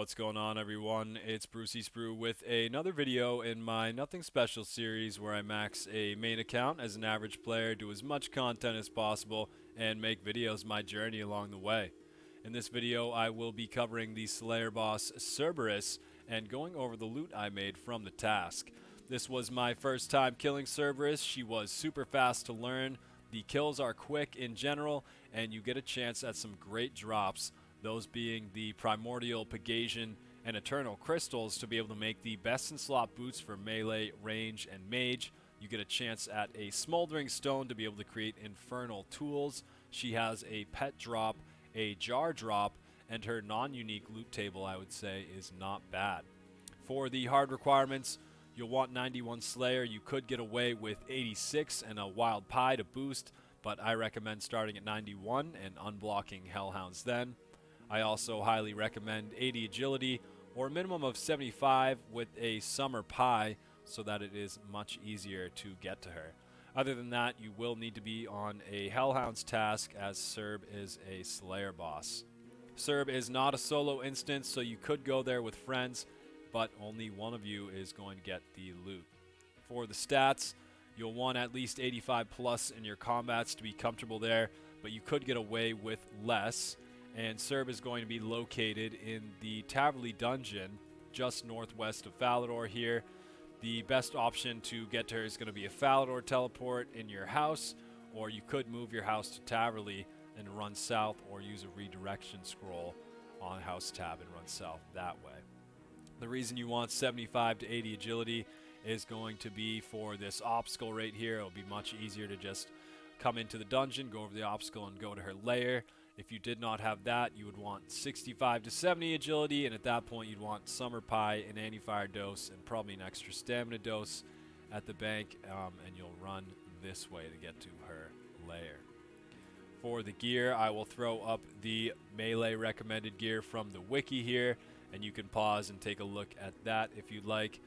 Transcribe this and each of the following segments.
What's going on, everyone? It's Brucey Sprue with another video in my Nothing Special series where I max a main account as an average player, do as much content as possible, and make videos my journey along the way. In this video, I will be covering the Slayer boss Cerberus and going over the loot I made from the task. This was my first time killing Cerberus. She was super fast to learn. The kills are quick in general, and you get a chance at some great drops, those being the Primordial, Pegasian, and Eternal Crystals to be able to make the best in slot boots for melee, range, and mage. You get a chance at a Smoldering Stone to be able to create Infernal Tools. She has a pet drop, a jar drop, and her non-unique loot table, I would say, is not bad. For the hard requirements, you'll want 91 Slayer. You could get away with 86 and a Wild Pie to boost, but I recommend starting at 91 and unblocking Hellhounds then. I also highly recommend 80 Agility or a minimum of 75 with a Summer Pie so that it is much easier to get to her. Other than that, you will need to be on a Hellhounds task as Cerb is a Slayer boss. Cerb is not a solo instance, so you could go there with friends, but only one of you is going to get the loot. For the stats, you'll want at least 85 plus in your combats to be comfortable there, but you could get away with less. And Cerb is going to be located in the Taverley dungeon just northwest of Falador here. The best option to get to her is going to be a Falador teleport in your house, or you could move your house to Taverley and run south, or use a redirection scroll on House Tab and run south that way. The reason you want 75 to 80 agility is going to be for this obstacle right here. It'll be much easier to just come into the dungeon, go over the obstacle, and go to her lair. If you did not have that, you would want 65 to 70 agility, and at that point you'd want Summer Pie, an anti-fire dose, and probably an extra stamina dose at the bank, and you'll run this way to get to her lair. For the gear, I will throw up the melee recommended gear from the wiki here, and you can pause and take a look at that if you'd like.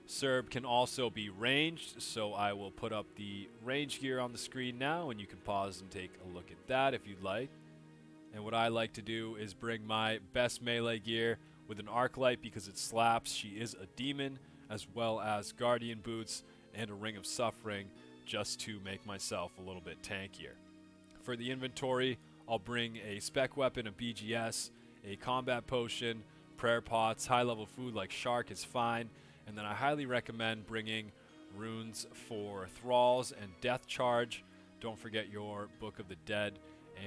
Cerb can also be ranged, so I will put up the range gear on the screen now, and you can pause and take a look at that if you'd like. And what I like to do is bring my best melee gear with an arc light because it slaps. She is a demon, as well as guardian boots and a ring of suffering, just to make myself a little bit tankier. For the inventory, I'll bring a spec weapon, a BGS, a combat potion, prayer pots, high level food like shark is fine, and then I highly recommend bringing runes for thralls and death charge. Don't forget your Book of the Dead,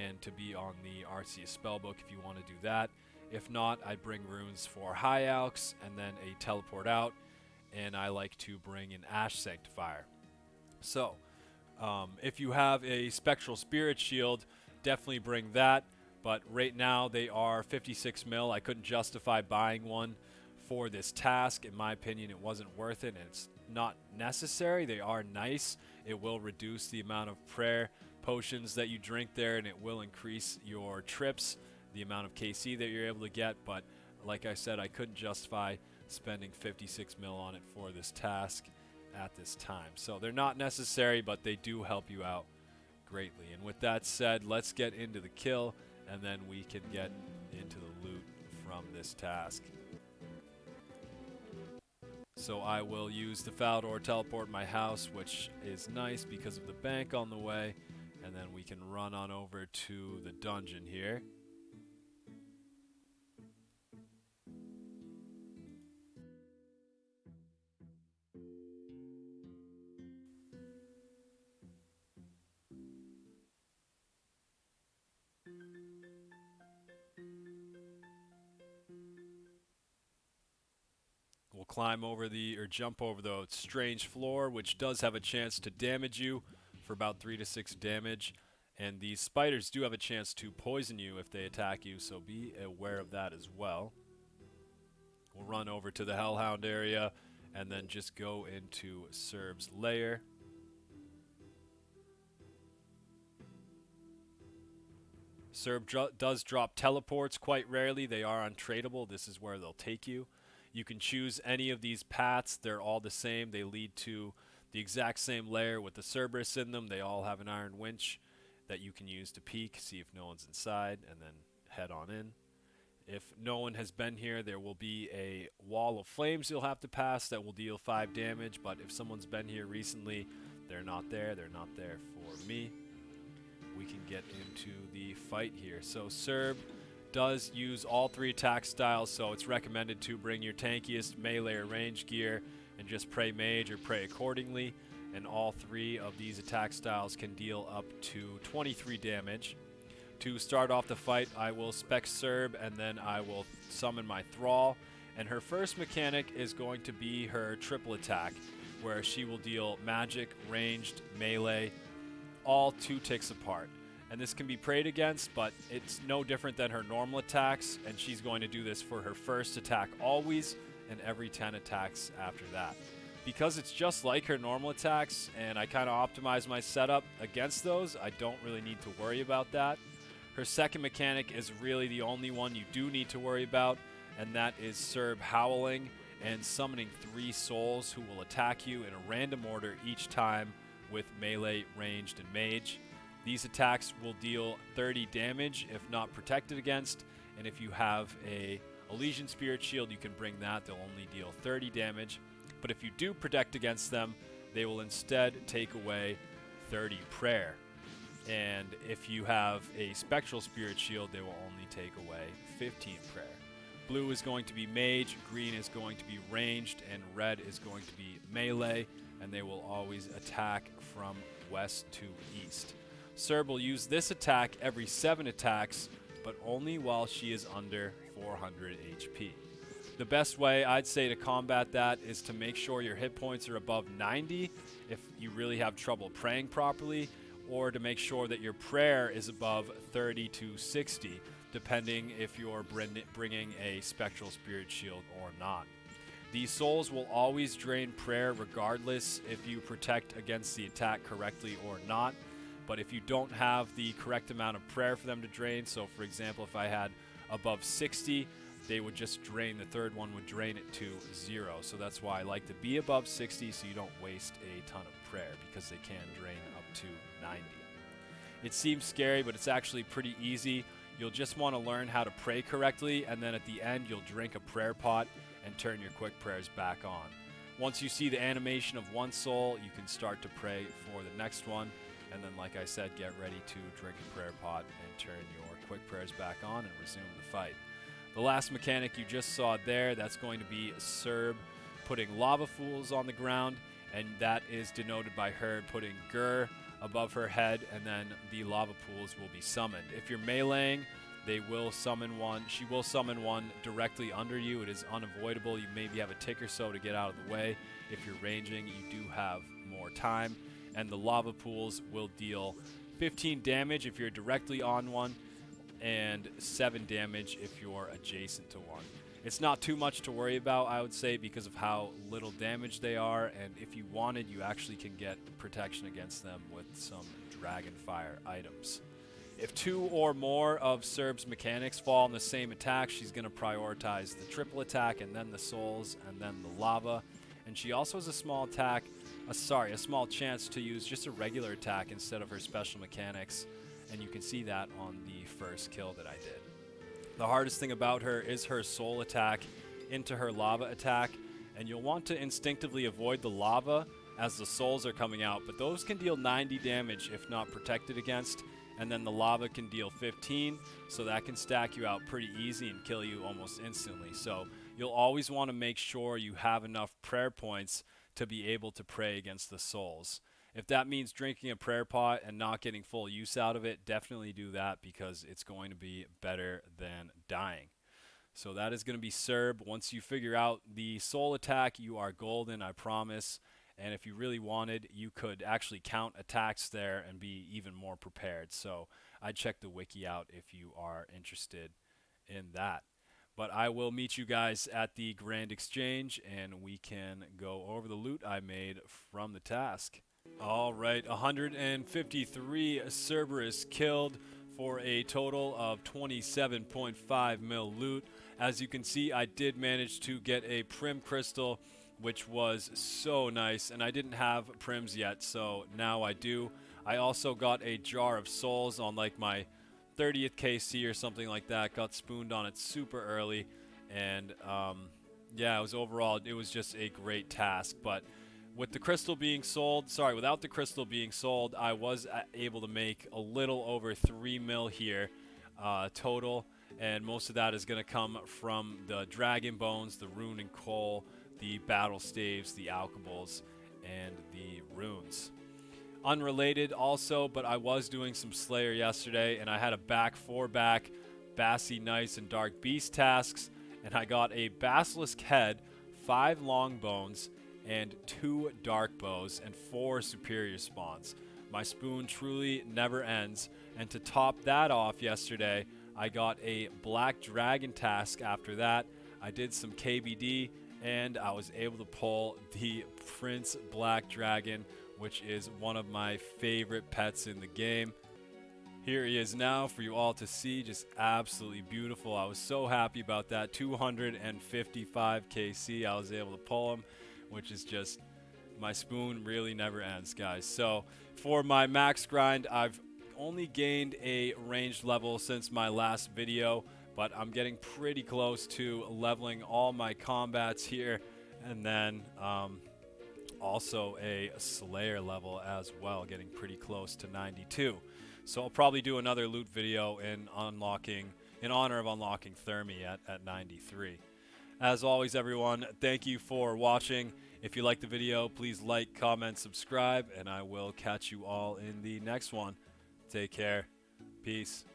and to be on the Arceus spellbook if you want to do that. If not, I bring runes for High Alks and then a teleport out, and I like to bring an Ash Sanctifier. So, if you have a Spectral Spirit Shield, definitely bring that, but right now they are 56 mil. I couldn't justify buying one for this task. In my opinion, it wasn't worth it, and it's not necessary. They are nice. It will reduce the amount of prayer potions that you drink there, and it will increase your trips, the amount of KC that you're able to get, but like I said, I couldn't justify spending 56 mil on it for this task at this time. So they're not necessary, but they do help you out greatly. And with that said, let's get into the kill, and then we can get into the loot from this task. So I will use the Falador teleport in my house, which is nice because of the bank on the way. And then we can run on over to the dungeon here. We'll climb over or jump over the strange floor, which does have a chance to damage you for about 3 to 6 damage. And these spiders do have a chance to poison you if they attack you, so be aware of that as well. We'll run over to the Hellhound area and then just go into Cerb's lair. Cerb does drop teleports quite rarely. They are untradeable. This is where they'll take you. You can choose any of these paths. They're all the same. They lead to the exact same lair with the Cerberus in them. They all have an iron winch that you can use to peek, see if no one's inside, and then head on in. If no one has been here, there will be a wall of flames you'll have to pass that will deal 5 damage, but if someone's been here recently, they're not there for me. We can get into the fight here. So Cerb does use all 3 attack styles, so it's recommended to bring your tankiest melee or range gear and just pray mage or pray accordingly. And all 3 of these attack styles can deal up to 23 damage. To start off the fight, I will spec Cerb and then I will summon my Thrall. And her first mechanic is going to be her triple attack, where she will deal magic, ranged, melee, all 2 ticks apart. And this can be prayed against, but it's no different than her normal attacks, and she's going to do this for her first attack always, and every 10 attacks after that. Because it's just like her normal attacks, and I kind of optimize my setup against those, I don't really need to worry about that. Her second mechanic is really the only one you do need to worry about, and that is Cerb howling and summoning 3 souls who will attack you in a random order each time with melee, ranged, and mage. These attacks will deal 30 damage if not protected against, and if you have a Elysian Spirit Shield, you can bring that. They'll only deal 30 damage, but if you do protect against them, they will instead take away 30 prayer. And if you have a Spectral Spirit Shield, they will only take away 15 prayer. Blue is going to be mage, green is going to be ranged, and red is going to be melee, and they will always attack from west to east. Cerb will use this attack every 7 attacks, but only while she is under 400 HP. The best way I'd say to combat that is to make sure your hit points are above 90 if you really have trouble praying properly, or to make sure that your prayer is above 30 to 60, depending if you're bringing a Spectral Spirit Shield or not. These souls will always drain prayer regardless if you protect against the attack correctly or not, but if you don't have the correct amount of prayer for them to drain, so for example if I had above 60, they would just drain, the third one would drain it to 0, so that's why I like to be above 60 so you don't waste a ton of prayer, because they can drain up to 90. It seems scary, but it's actually pretty easy. You'll just want to learn how to pray correctly, and then at the end you'll drink a prayer pot and turn your quick prayers back on. Once you see the animation of one soul, you can start to pray for the next one, and then like I said, get ready to drink a prayer pot and turn your quick prayers back on and resume the fight. The last mechanic you just saw there, that's going to be Cerb putting lava fools on the ground, and that is denoted by her putting Gur above her head, and then the lava pools will be summoned. If you're meleeing, they will summon one. She will summon one directly under you. It is unavoidable. You maybe have a tick or so to get out of the way. If you're ranging, you do have more time. And the lava pools will deal 15 damage if you're directly on one, and 7 damage if you're adjacent to one. It's not too much to worry about, I would say, because of how little damage they are, and if you wanted, you actually can get protection against them with some Dragonfire items. If 2 or more of Cerb's mechanics fall in the same attack, she's going to prioritize the triple attack and then the souls and then the lava. And she also has a small chance to use just a regular attack instead of her special mechanics, and you can see that on the first kill that I did. The hardest thing about her is her soul attack into her lava attack, and you'll want to instinctively avoid the lava as the souls are coming out, but those can deal 90 damage if not protected against, and then the lava can deal 15, so that can stack you out pretty easy and kill you almost instantly. So you'll always want to make sure you have enough prayer points to be able to pray against the souls. If that means drinking a prayer pot and not getting full use out of it, definitely do that, because it's going to be better than dying. So that is going to be Cerb. Once you figure out the soul attack, you are golden, I promise. And if you really wanted, you could actually count attacks there and be even more prepared. So I'd check the wiki out if you are interested in that. But I will meet you guys at the Grand Exchange, and we can go over the loot I made from the task. All right, 153 Cerberus killed for a total of 27.5 mil loot. As you can see, I did manage to get a Prim Crystal, which was so nice, and I didn't have Prims yet, so now I do. I also got a Jar of Souls on like my 30th KC or something like that. Got spooned on it super early, and yeah, it was just a great task. But with the crystal being sold, sorry, without the crystal being sold, I was able to make a little over 3 mil here total, and most of that is going to come from the dragon bones, the rune and coal, the battle staves, the alkables, and the runes. Unrelated also, but I was doing some Slayer yesterday, and I had a back 4-back Bassy Knights and Dark Beast tasks, and I got a Basilisk Head, 5 long bones, and 2 dark bows, and 4 superior spawns. My spoon truly never ends, and to top that off yesterday, I got a Black Dragon task after that. I did some KBD, and I was able to pull the Prince Black Dragon, which is one of my favorite pets in the game. Here he is now for you all to see, just absolutely beautiful. I was so happy about that. 255 KC, I was able to pull him, which is just, my spoon really never ends, guys. So for my max grind, I've only gained a ranged level since my last video, but I'm getting pretty close to leveling all my combats here, and then also a Slayer level as well, getting pretty close to 92. So I'll probably do another loot video in honor of unlocking Thermi at 93. As always, everyone, thank you for watching. If you like the video, please like, comment, subscribe, and I will catch you all in the next one. Take care. Peace.